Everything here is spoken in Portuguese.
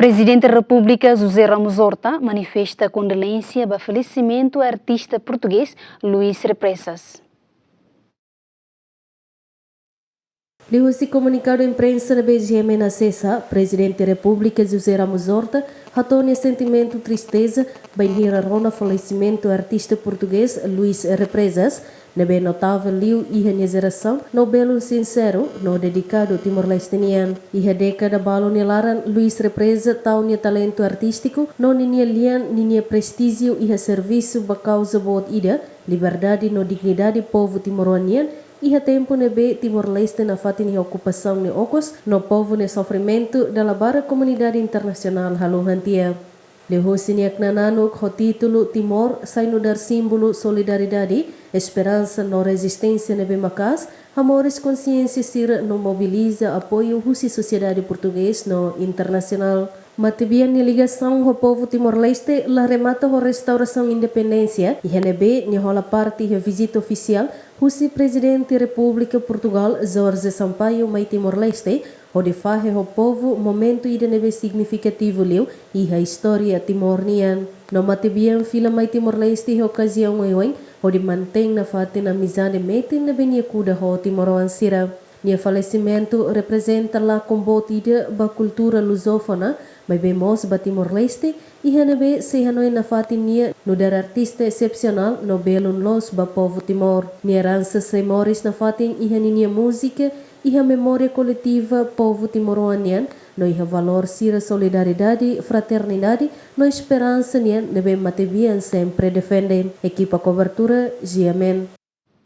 Presidente da República José Ramos Horta manifesta condolência ao falecimento do artista português Luís Represas. Leu esse comunicado à imprensa da BGM na CESA, Presidente da República José Ramos Horta retorna sentimento de tristeza bem a falecimento do artista português Luís Represas, na bem notável liu e a geração, no belo sincero, no dedicado ao Timor-Lesteniano. E a década balo nelaran Luís Represas tal talento artístico, não ninha lian, ninha prestígio e a serviço ba causa boa ida, liberdade no dignidade povo timoraniano, e a tempo nebe Timor-Leste na fatin ocupação ne ocos, no povo ne sofrimento da labara comunidade internacional haluhantia. Leho siniak nanano o título Timor sai no dar símbolo solidariedade, esperança no resistência nebe macas, amores consciência sira no mobiliza apoio husi sociedade português no internacional. Matibian ni ligação ao povo Timor-Leste la remata a restauração independência e renebe ni rola parte a visita oficial husi presidente da República Portugal Jorge Sampaio mai Timor-Leste onde faz ao povo momento ida nebe significativo leu e a história timornian. No matibian fila mai Timor-Leste ocasião onde mantém na fate na amizade mete na beniacuda ho Timoroansira. Nia falecimento representa la combotida ba cultura lusófona, mas vemos ba Timor-Leste e hanebe se hanoi na fatinia no dar artista excepcional no belun los ba povo Timor. Nia rança se moris na fatin e haninia música e a memória coletiva povo timoroanian, no iha valor sira solidariedade, fraternidade, no esperança nian nebe matebian sempre defendem. Equipa cobertura, Giamen.